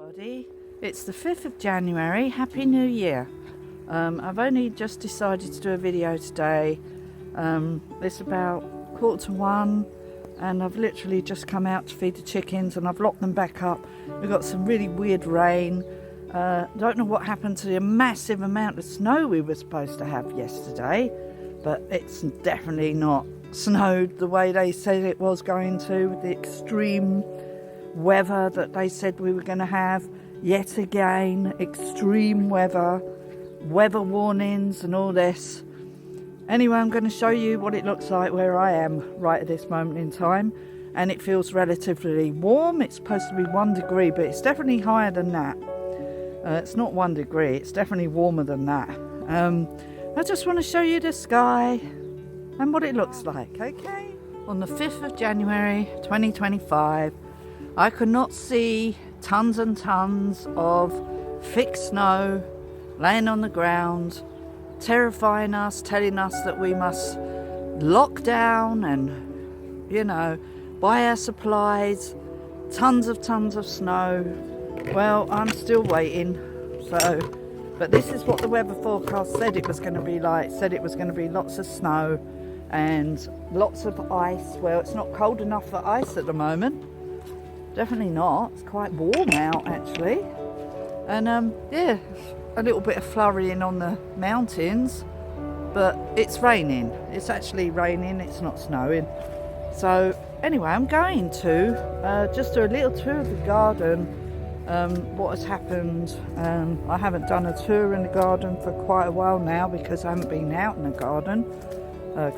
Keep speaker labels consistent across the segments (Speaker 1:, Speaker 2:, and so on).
Speaker 1: everybody. It's the 5th of January. Happy New Year. I've only just decided to do a video today. It's about 1:45 and I've literally just come out to feed the chickens and I've locked them back up. We've got some really weird rain. Don't know what happened to the massive amount of snow we were supposed to have yesterday, but it's definitely not snowed the way they said it was going to, with the extreme weather that they said we were going to have. Yet again, extreme weather warnings and all this. Anyway, I'm going to show you what it looks like where I am right at this moment in time, and it feels relatively warm. It's supposed to be 1 degree, but it's definitely higher than that. It's not 1 degree, it's definitely warmer than that. I just want to show you the sky and what it looks like, okay? On the 5th of January 2025, I could not see tons and tons of thick snow laying on the ground, terrifying us, telling us that we must lock down and, you know, buy our supplies. Tons of snow. Well, I'm still waiting. But this is what the weather forecast said it was going to be like. Said it was going to be lots of snow and lots of ice. Well, it's not cold enough for ice at the moment. Definitely not. It's quite warm out actually. And yeah, a little bit of flurrying on the mountains, but it's raining. It's actually raining, it's not snowing. So anyway, I'm going to just do a little tour of the garden. What has happened, I haven't done a tour in the garden for quite a while now because I haven't been out in the garden.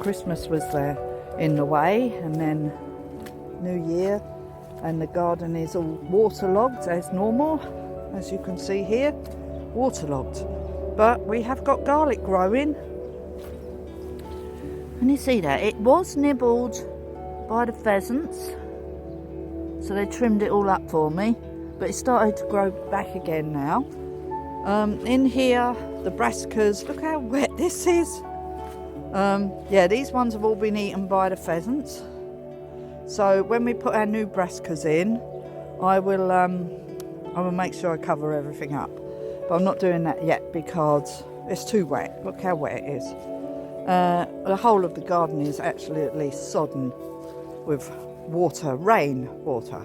Speaker 1: Christmas was there in the way, and then New Year, and the garden is all waterlogged as normal, as you can see here, waterlogged. But we have got garlic growing. Can you see that? It was nibbled by the pheasants, so they trimmed it all up for me, but it started to grow back again now. In here, the brassicas, look how wet this is. Yeah, these ones have all been eaten by the pheasants. So when we put our new brassicas in, I will make sure I cover everything up. But I'm not doing that yet because it's too wet. Look how wet it is. The whole of the garden is actually at least sodden with water, rain water.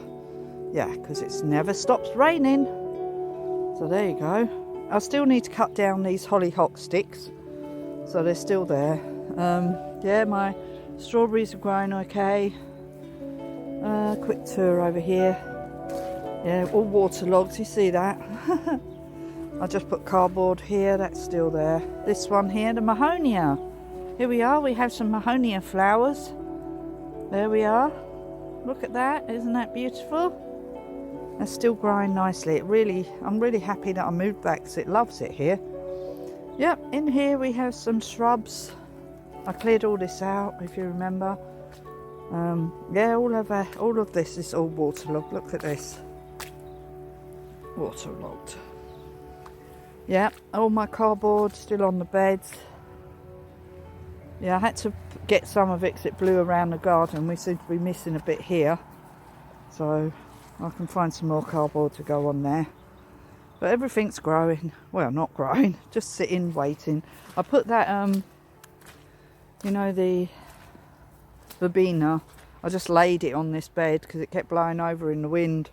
Speaker 1: Yeah, because it never stops raining. So there you go. I still need to cut down these hollyhock sticks, so they're still there. Yeah, my strawberries are growing okay. Quick tour over here. Yeah, all waterlogged, you see that? I just put cardboard here, that's still there. This one here, the mahonia. Here we are, we have some mahonia flowers. There we are. Look at that, isn't that beautiful? It's still growing nicely. I'm really happy that I moved back because it loves it here. Yep, in here we have some shrubs. I cleared all this out, if you remember. Yeah, all of this is all waterlogged. Look at this. Waterlogged. Yeah, all my cardboard still on the beds. Yeah, I had to get some of it because it blew around the garden. We seem to be missing a bit here. So I can find some more cardboard to go on there. But everything's growing. Well, not growing, just sitting, waiting. I put that, you know, the verbena. I just laid it on this bed because it kept blowing over in the wind.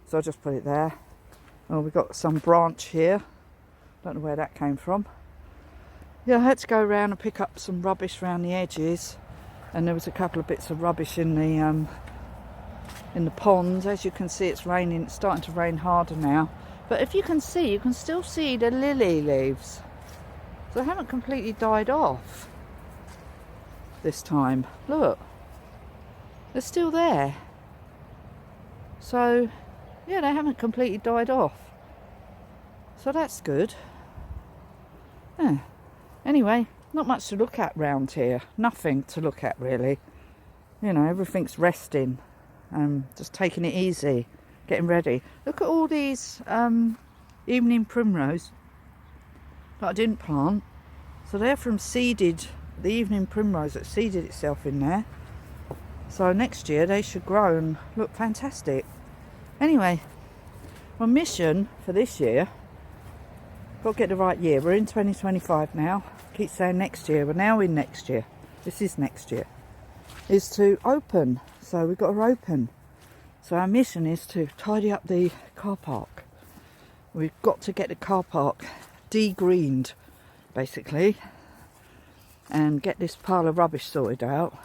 Speaker 1: So I just put it there. Oh, we've got some branch here. Don't know where that came from. Yeah, I had to go around and pick up some rubbish around the edges. And there was a couple of bits of rubbish in the pond. As you can see, it's raining. It's starting to rain harder now. But if you can see, you can still see the lily leaves. So they haven't completely died off this time. Look, they're still there. So yeah, they haven't completely died off. So that's good. Yeah. Anyway, not much to look at round here. Nothing to look at really. You know, everything's resting. Just taking it easy, getting ready. Look at all these evening primrose that I didn't plant. So they're from the evening primrose that seeded itself in there. So next year they should grow and look fantastic. Anyway, My mission for this year, got to get the right year. We're in 2025 now. Keep saying next year. We're now in next year. This is next year. Is to open. So we've got to open. So our mission is to tidy up the car park. We've got to get the car park de-greened, basically, and get this pile of rubbish sorted out.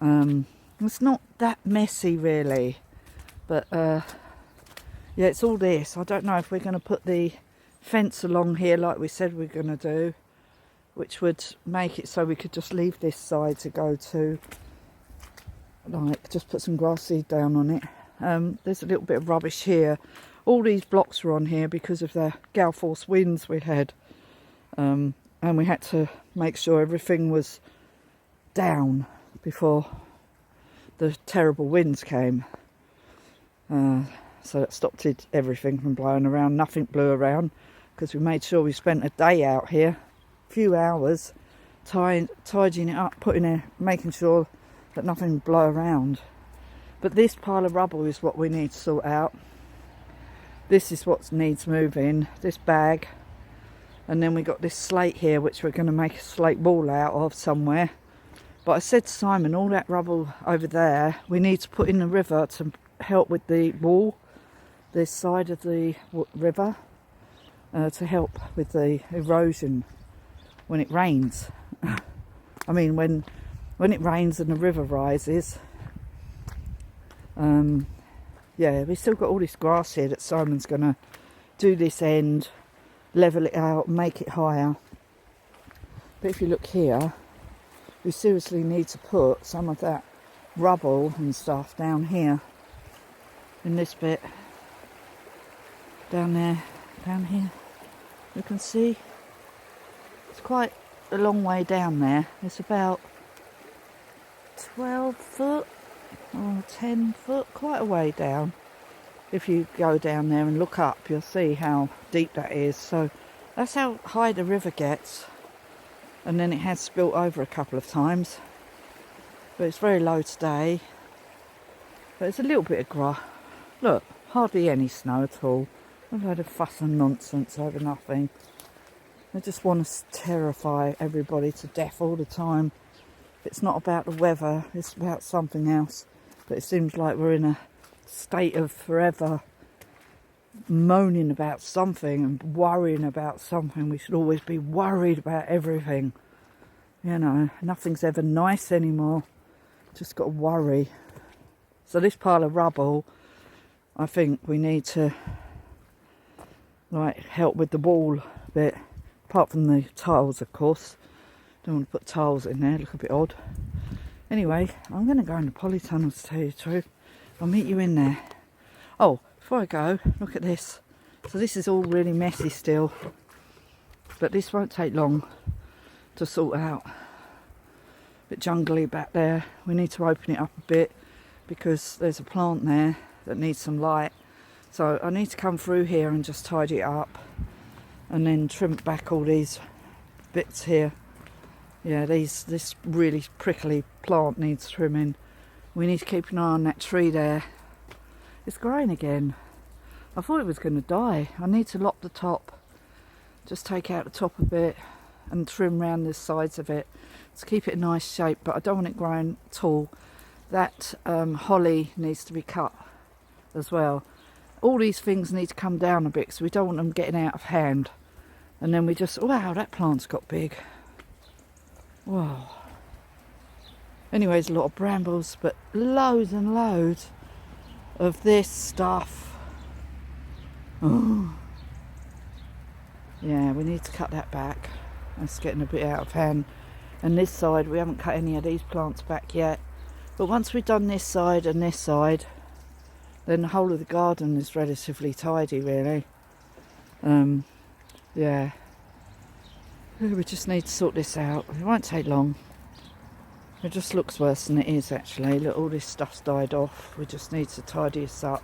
Speaker 1: It's not that messy really, but yeah, it's all this. I don't know if we're going to put the fence along here like we said we're going to do, which would make it so we could just leave this side to go to, like, just put some grass seed down on it. There's a little bit of rubbish here. All these blocks were on here because of the gale force winds we had, and we had to make sure everything was down before the terrible winds came. So that stopped everything from blowing around. Nothing blew around because we made sure we spent a day out here, a few hours, tidying it up, making sure that nothing would blow around. But this pile of rubble is what we need to sort out. This is what needs moving, this bag. And then we got this slate here, which we're going to make a slate wall out of somewhere. But I said to Simon, all that rubble over there, we need to put in the river to help with the wall, this side of the river, to help with the erosion when it rains. I mean, when it rains and the river rises. Yeah, we still got all this grass here that Simon's going to do this end, level it out, make it higher. But if you look here, we seriously need to put some of that rubble and stuff down here, in this bit, down there, down here. You can see it's quite a long way down there. It's about 12 foot or 10 foot, quite a way down. If you go down there and look up, you'll see how deep that is. So that's how high the river gets. And then it has spilt over a couple of times, but it's very low today. But it's a little bit of grass. Look, hardly any snow at all. We've had a fuss and nonsense over nothing. They just want to terrify everybody to death all the time. It's not about the weather, it's about something else. But it seems like we're in a state of forever moaning about something and worrying about something. We should always be worried about everything. You know, nothing's ever nice anymore. Just got to worry. So this pile of rubble, I think we need to, like, help with the wall a bit. Apart from the tiles, of course. Don't want to put tiles in there, look a bit odd. Anyway, I'm going to go in the Polytunnel, to tell you the truth. I'll meet you in there. Oh, before I go, look at this. So this is all really messy still, but this won't take long to sort out. A bit jungly back there. We need to open it up a bit because there's a plant there that needs some light. So I need to come through here and just tidy it up and then trim back all these bits here. Yeah, this really prickly plant needs trimming. We need to keep an eye on that tree there. It's growing again. I thought it was going to die. I need to lop the top. Just take out the top a bit and trim round the sides of it to keep it a nice shape, but I don't want it growing tall. That holly needs to be cut as well. All these things need to come down a bit so we don't want them getting out of hand. And then we just, wow, that plant's got big. Wow. Anyways, a lot of brambles, but loads and loads of this stuff. Oh. Yeah, we need to cut that back. That's getting a bit out of hand. And this side, we haven't cut any of these plants back yet. But once we've done this side and this side, then the whole of the garden is relatively tidy, really. Yeah. We just need to sort this out. It won't take long. It just looks worse than it is, actually. Look, all this stuff's died off. We just need to tidy this up.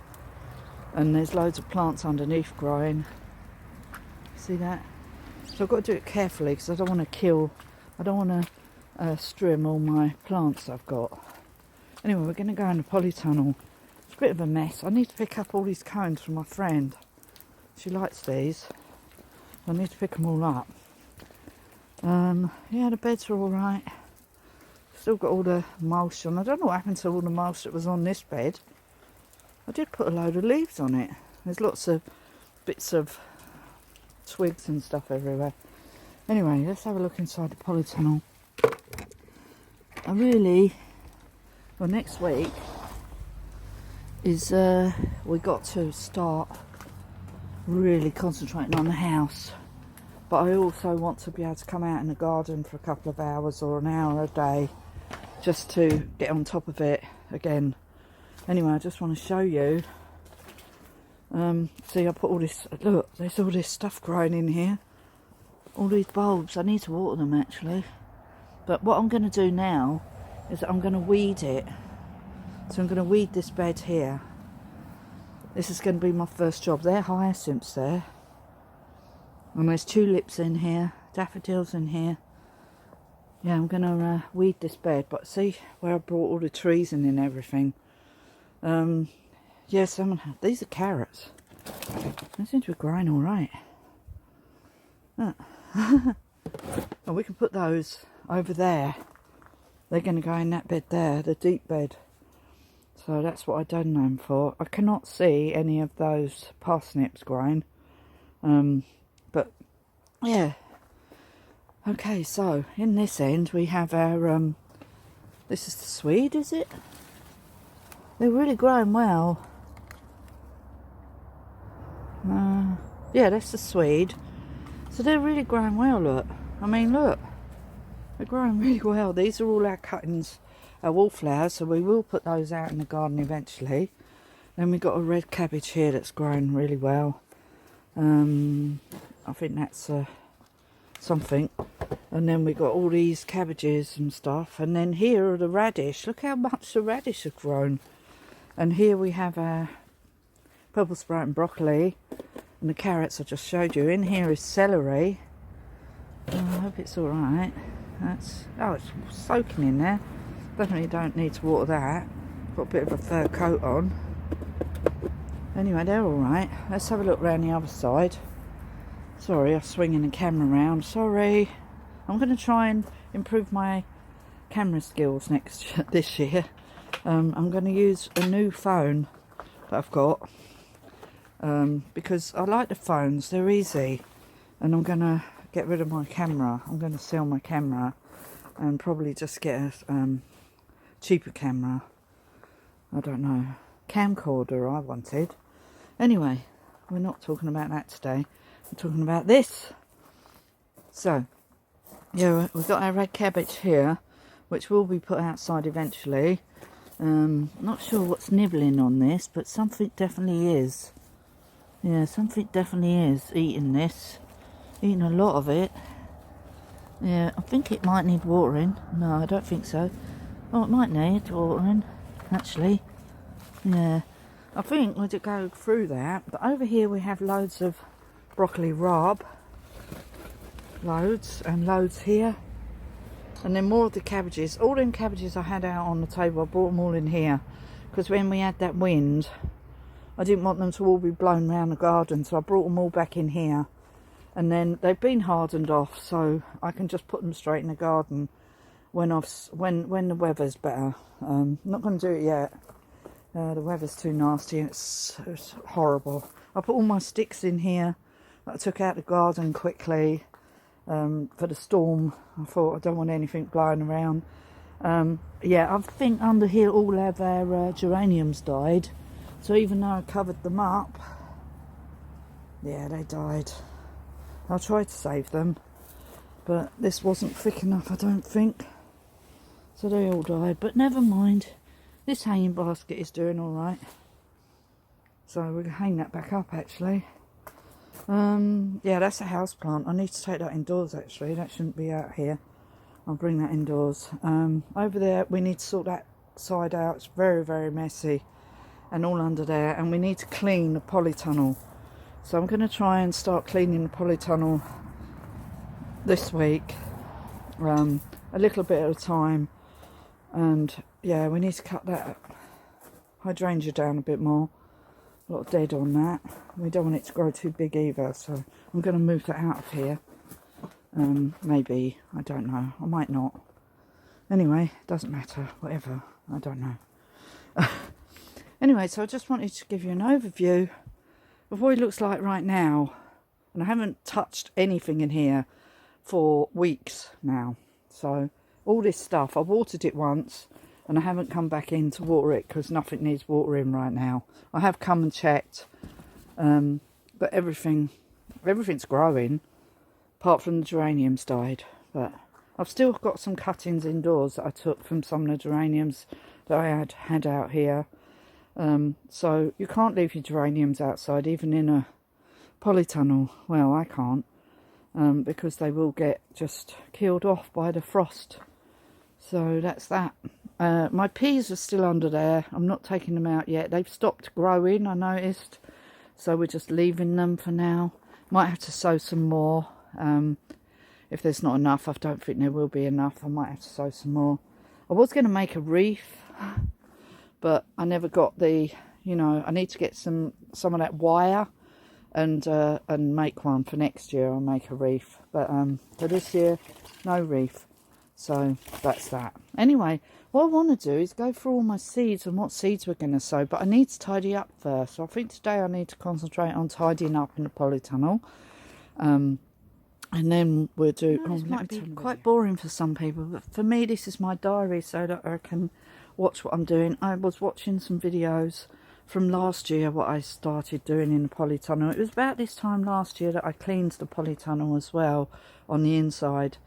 Speaker 1: And there's loads of plants underneath growing. See that? So I've got to do it carefully because I don't want to trim all my plants I've got. Anyway, we're going to go in the Polytunnel. bit of a mess. I need to pick up all these cones from my friend. She likes these. I need to pick them all up. Yeah, the beds are alright. Still got all the mulch on. I don't know what happened to all the mulch that was on this bed. I did put a load of leaves on it. There's lots of bits of twigs and stuff everywhere. Anyway, let's have a look inside the polytunnel. Well, next week is we got to start really concentrating on the house. But I also want to be able to come out in the garden for a couple of hours or an hour a day, just to get on top of it again. Anyway, I just want to show you. See, I put all this, look, there's all this stuff growing in here. All these bulbs, I need to water them actually. But what I'm going to do now is that I'm going to weed it. So I'm going to weed this bed here. This is going to be my first job. They're hyacinths there. And there's tulips in here, daffodils in here. Yeah, I'm going to weed this bed, but see where I brought all the trees in and everything. Yeah, these are carrots. They seem to be growing all right. Oh, we can put those over there. They're going to go in that bed there, the deep bed. So that's what I've done them for. I cannot see any of those parsnips growing. But yeah. Okay, so in this end we have our this is the Swede, is it? They're really growing well. Yeah, that's the Swede. So they're really growing well, look. I mean, look. They're growing really well. These are all our cuttings, our wallflowers, so we will put those out in the garden eventually. Then we've got a red cabbage here that's growing really well. I think that's something. And then we got all these cabbages and stuff. And then here are the radish. Look how much the radish have grown. And here we have our purple sprout and broccoli. And the carrots I just showed you. In here is celery. I hope it's alright. It's soaking in there. Definitely don't need to water that. Got a bit of a fur coat on. Anyway, they're alright. Let's have a look around the other side. Sorry, I'm swinging the camera around. Sorry. I'm going to try and improve my camera skills this year. I'm going to use a new phone that I've got. Because I like the phones. They're easy. And I'm going to get rid of my camera. I'm going to sell my camera. And probably just get a cheaper camera. I don't know. Camcorder I wanted. Anyway, we're not talking about that today. We're talking about this. So, yeah, we've got our red cabbage here, which will be put outside eventually. Not sure what's nibbling on this, but something definitely is. Yeah, something definitely is eating this. Eating a lot of it. Yeah, I think it might need watering. No, I don't think so. Oh, it might need watering, actually. Yeah, I think we'll just go through that. But over here we have loads of broccoli rabe. Loads and loads here. And then more of the cabbages. All them cabbages I had out on the table, I brought them all in here. Because when we had that wind, I didn't want them to all be blown around the garden. So I brought them all back in here. And then they've been hardened off. So I can just put them straight in the garden when the weather's better. Not going to do it yet. The weather's too nasty. It's horrible. I put all my sticks in here that I took out the garden quickly for the storm. I thought I don't want anything blowing around. Yeah, I think under here all of our geraniums died. So even though I covered them up, yeah, they died. I'll try to save them, but this wasn't thick enough, I don't think. So they all died, but never mind. This hanging basket is doing all right. So we're going to hang that back up actually. Yeah, that's a house plant. I need to take that indoors actually. That shouldn't be out here. I'll bring that indoors. Over there we need to sort that side out. It's very, very messy. And all under there. And we need to clean the polytunnel. So I'm going to try and start cleaning the polytunnel this week. A little bit at a time. And yeah, we need to cut that hydrangea down a bit more. A lot of dead on that. We don't want it to grow too big either, so I'm going to move that out of here. Maybe, I don't know, I might not. Anyway, doesn't matter, whatever, I don't know. Anyway, so I just wanted to give you an overview of what it looks like right now. And I haven't touched anything in here for weeks now. So all this stuff, I watered it once and I haven't come back in to water it because nothing needs watering right now. I have come and checked, but everything's growing apart from the geraniums died. But I've still got some cuttings indoors that I took from some of the geraniums that I had out here. So you can't leave your geraniums outside even in a polytunnel. Well, I can't, because they will get just killed off by the frost. So that's that. My peas are still under there. I'm not taking them out yet. They've stopped growing, I noticed. So we're just leaving them for now. Might have to sow some more. If there's not enough, I don't think there will be enough. I might have to sow some more. I was going to make a wreath, but I never got the, I need to get some of that wire and make one for next year. I'll make a wreath. But for this year, no wreath. So that's that. Anyway, what I want to do is go through all my seeds and what seeds we're going to sow. But I need to tidy up first. So I think today I need to concentrate on tidying up in the polytunnel. And then we'll do... this might be quite boring for some people. But for me, this is my diary so that I can watch what I'm doing. I was watching some videos from last year, what I started doing in the polytunnel. It was about this time last year that I cleaned the polytunnel as well on the inside.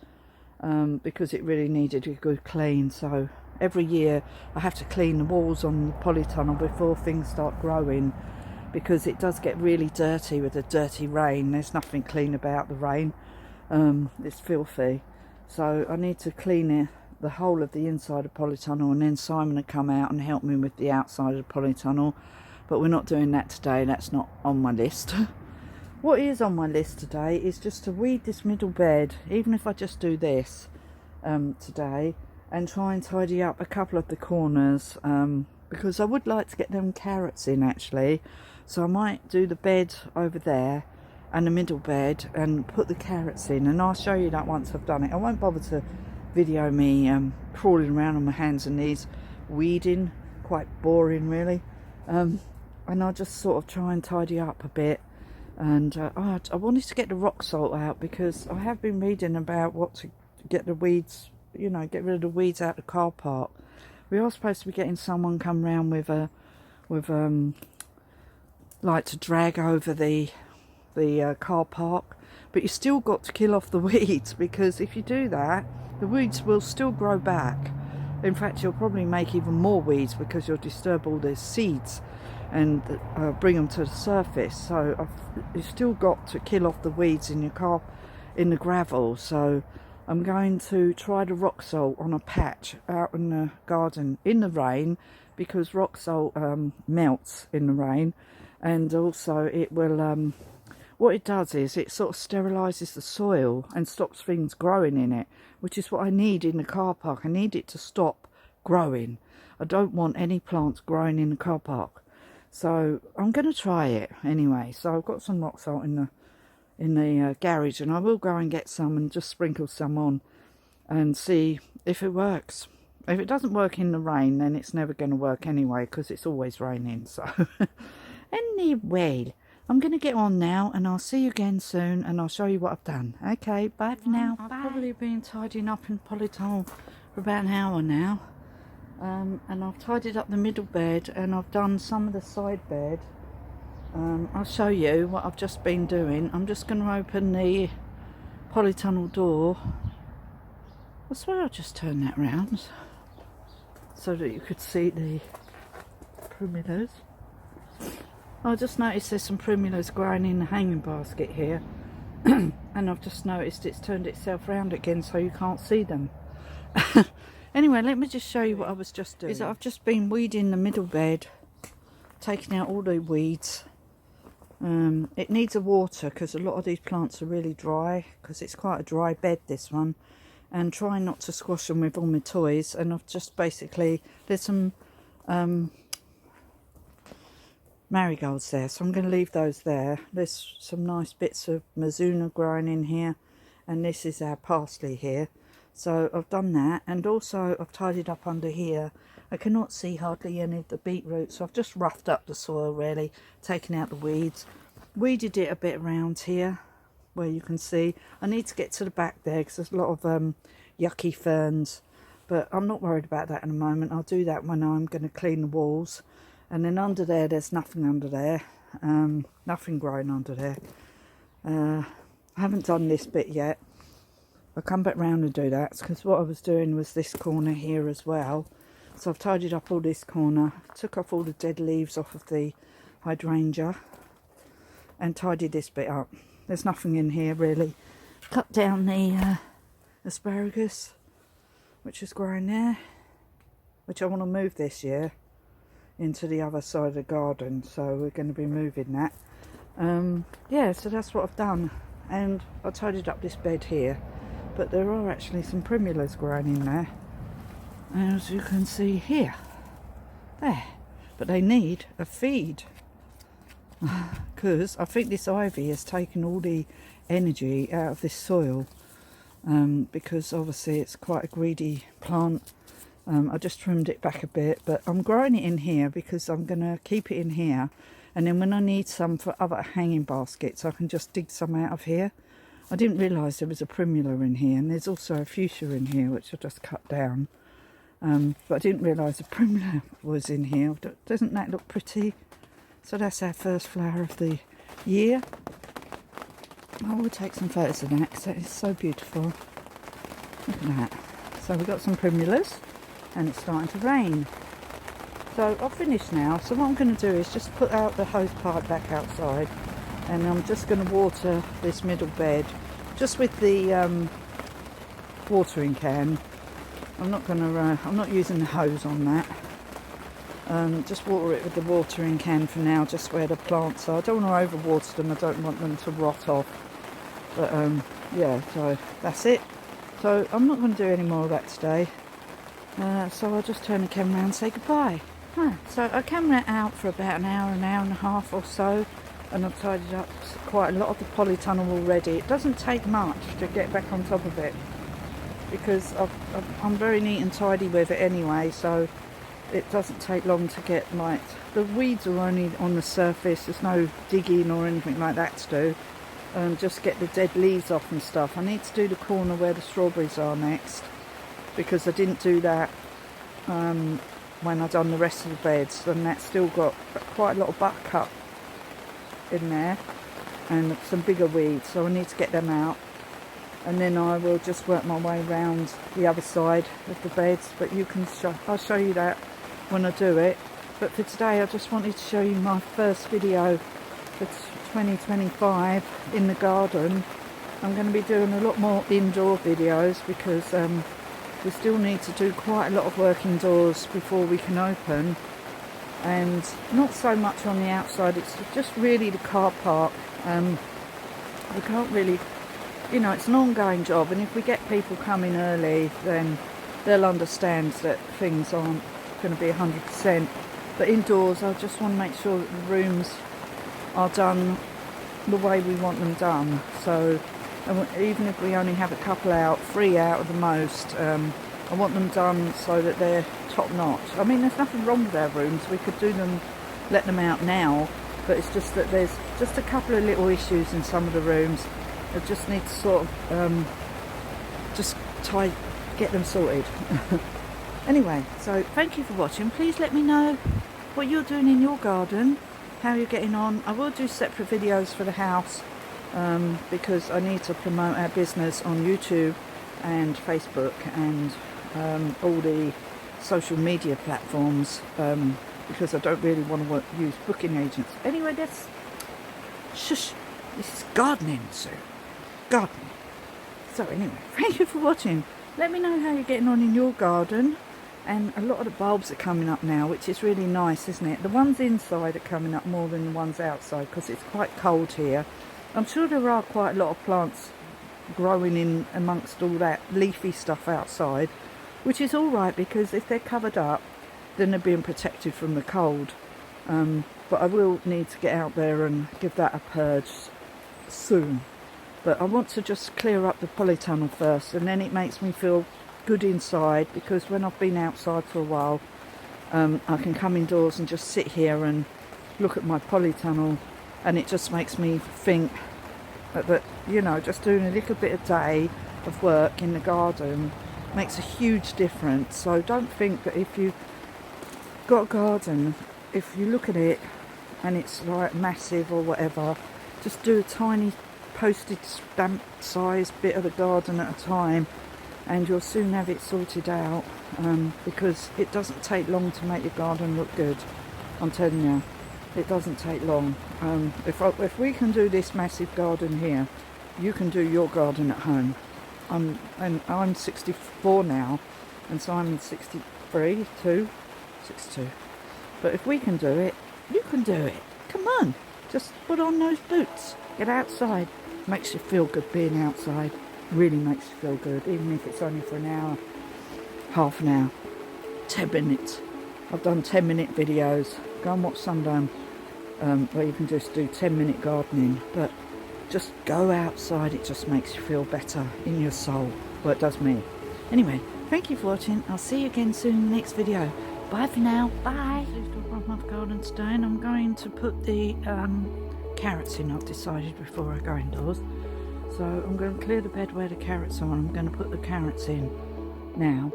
Speaker 1: Because it really needed a good clean. So every year I have to clean the walls on the polytunnel before things start growing, because it does get really dirty with the dirty rain. There's nothing clean about the rain. It's filthy. So I need to clean it, the whole of the inside of the polytunnel, and then Simon will come out and help me with the outside of the polytunnel. But we're not doing that today. That's not on my list. What is on my list today is just to weed this middle bed, even if I just do this today, and try and tidy up a couple of the corners, because I would like to get them carrots in actually. So I might do the bed over there and the middle bed and put the carrots in, and I'll show you that once I've done it. I won't bother to video me crawling around on my hands and knees weeding, quite boring really, and I'll just sort of try and tidy up a bit. And I wanted to get the rock salt out because I have been reading about what to get the weeds, get rid of the weeds out of the car park. We are supposed to be getting someone come round with like to drag over the car park, but you still got to kill off the weeds, because if you do that, the weeds will still grow back. In fact, you'll probably make even more weeds because you'll disturb all the seeds and bring them to the surface. So you've still got to kill off the weeds in your car, in the gravel. So I'm going to try the rock salt on a patch out in the garden in the rain, because rock salt melts in the rain, and also it will what it does is it sort of sterilises the soil and stops things growing in it, which is what I need in the car park. I need it to stop growing. I don't want any plants growing in the car park. So I'm going to try it anyway. So I've got some rock salt in the garage, and I will go and get some and just sprinkle some on and see if it works. If it doesn't work in the rain, then it's never going to work anyway, because it's always raining. So anyway, I'm going to get on now, and I'll see you again soon, and I'll show you what I've done. Okay, bye for now. I've probably been tidying up in Polytunnel for about an hour now. And I've tidied up the middle bed, and I've done some of the side bed. I'll show you what I've just been doing. I'm just going to open the polytunnel door. I swear I'll just turn that round so that you could see the primulas. I just noticed there's some primulas growing in the hanging basket here. And I've just noticed it's turned itself round again so you can't see them. Anyway, let me just show you what I was just doing. I've just been weeding the middle bed, taking out all the weeds. It needs a water because a lot of these plants are really dry, because it's quite a dry bed, this one. And trying not to squash them with all my toys. And I've just basically, there's some marigolds there, so I'm going to leave those there. There's some nice bits of Mizuna growing in here, and this is our parsley here. So I've done that, and also I've tidied up under here. I cannot see hardly any of the beetroot, so I've just roughed up the soil really, taking out the weeds. Weeded it a bit around here, where you can see. I need to get to the back there because there's a lot of yucky ferns, but I'm not worried about that in a moment. I'll do that when I'm going to clean the walls. And then under there, there's nothing under there, nothing growing under there. I haven't done this bit yet. I'll come back round and do that, because what I was doing was this corner here as well. So I've tidied up all this corner, took off all the dead leaves off of the hydrangea, and tidied this bit up. There's nothing in here really. Cut down the asparagus, which is growing there, which I want to move this year into the other side of the garden, so we're going to be moving that. Yeah, so that's what I've done, and I tidied up this bed here, but there are actually some primulas growing in there, as you can see here, there, but they need a feed because I think this ivy has taken all the energy out of this soil, because obviously it's quite a greedy plant. I just trimmed it back a bit, but I'm growing it in here because I'm going to keep it in here, and then when I need some for other hanging baskets I can just dig some out of here. I didn't realise there was a primula in here, and there's also a fuchsia in here which I just cut down, but I didn't realise a primula was in here. Doesn't that look pretty? So that's our first flower of the year. I will take some photos of that because that is so beautiful. Look at that. So we've got some primulas, and it's starting to rain. So I've finished now, so what I'm going to do is just put out the hose pipe back outside, and I'm just going to water this middle bed just with the watering can. I'm not using the hose on that. Just water it with the watering can for now, just where the plants are. I don't want to overwater them, I don't want them to rot off, but yeah, so that's it. So I'm not going to do any more of that today. So I'll just turn the camera around and say goodbye. So I camera out for about an hour and a half or so, and I've tidied up quite a lot of the polytunnel already. It doesn't take much to get back on top of it, because I'm very neat and tidy with it anyway, so it doesn't take long to get, like, the weeds are only on the surface, there's no digging or anything like that to do. Just get the dead leaves off and stuff. I need to do the corner where the strawberries are next, because I didn't do that when I done the rest of the beds, and that's still got quite a lot of buttercup in there and some bigger weeds, so I need to get them out, and then I will just work my way around the other side of the beds, but I'll show you that when I do it. But for today I just wanted to show you my first video for 2025 in the garden. I'm going to be doing a lot more indoor videos because we still need to do quite a lot of work indoors before we can open, and not so much on the outside, it's just really the car park. We can't really, it's an ongoing job, and if we get people coming early then they'll understand that things aren't going to be 100%. But indoors I just want to make sure that the rooms are done the way we want them done. So even if we only have a couple out, 3 out at the most, I want them done so that they're top notch. I mean, there's nothing wrong with our rooms, we could do them, let them out now, but it's just that there's just a couple of little issues in some of the rooms. I just need to sort of get them sorted. Anyway, so thank you for watching. Please let me know what you're doing in your garden, how you're getting on. I will do separate videos for the house, because I need to promote our business on YouTube and Facebook and all the social media platforms, because I don't really want to use booking agents. Anyway, this is gardening, so gardening. So anyway, thank you for watching. Let me know how you're getting on in your garden. And a lot of the bulbs are coming up now, which is really nice, isn't it? The ones inside are coming up more than the ones outside because it's quite cold here. I'm sure there are quite a lot of plants growing in amongst all that leafy stuff outside, which is all right, because if they're covered up then they're being protected from the cold. but I will need to get out there and give that a purge soon. But I want to just clear up the polytunnel first, and then it makes me feel good inside, because when I've been outside for a while, I can come indoors and just sit here and look at my polytunnel, and it just makes me think that, you know, just doing a little bit a day of work in the garden makes a huge difference. So don't think that if you've got a garden, if you look at it and it's like massive or whatever, just do a tiny postage stamp size bit of the garden at a time, and you'll soon have it sorted out, because it doesn't take long to make your garden look good. I'm telling you, it doesn't take long. If we can do this massive garden here, you can do your garden at home. I'm 64 now, and Simon's 63, 62. But if we can do it, you can do it. Come on, just put on those boots, get outside. Makes you feel good being outside. Really makes you feel good, even if it's only for an hour, half an hour, 10 minutes. I've done 10-minute videos. Go and watch Sundown, where you can just do 10-minute gardening. But just go outside, it just makes you feel better in your soul. Well, it does me. Anyway, thank you for watching. I'll see you again soon in the next video. Bye for now. Bye. This is Dolbrodmaeth garden today, and I'm going to put the carrots in. I've decided before I go indoors. So I'm going to clear the bed where the carrots are, and I'm going to put the carrots in now.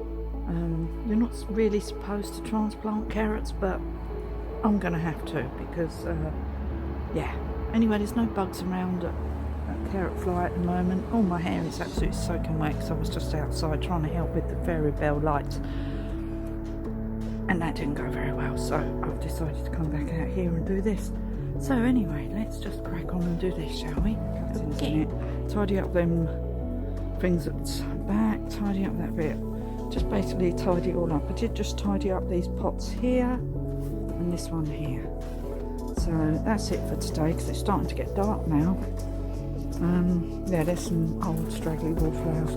Speaker 1: You're not really supposed to transplant carrots, but I'm going to have to, because yeah. Anyway, there's no bugs around at carrot fly at the moment. Oh, my hair is absolutely soaking wet because I was just outside trying to help with the fairy bell lights, and that didn't go very well, so I've decided to come back out here and do this. So anyway, let's just crack on and do this, shall we? Okay. Tidy up them things at the back, tidy up that bit. Just basically tidy it all up. I did just tidy up these pots here and this one here. So that's it for today, because it's starting to get dark now. Yeah, there's some old straggly wallflowers.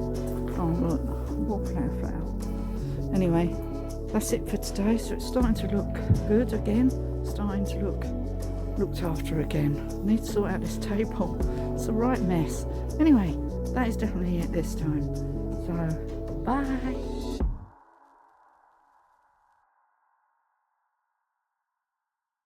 Speaker 1: Oh look, wallflower flower. Anyway, that's it for today. So it's starting to look good again. Starting to look looked after again. I need to sort out this table. It's a right mess. Anyway, that is definitely it this time. So, bye.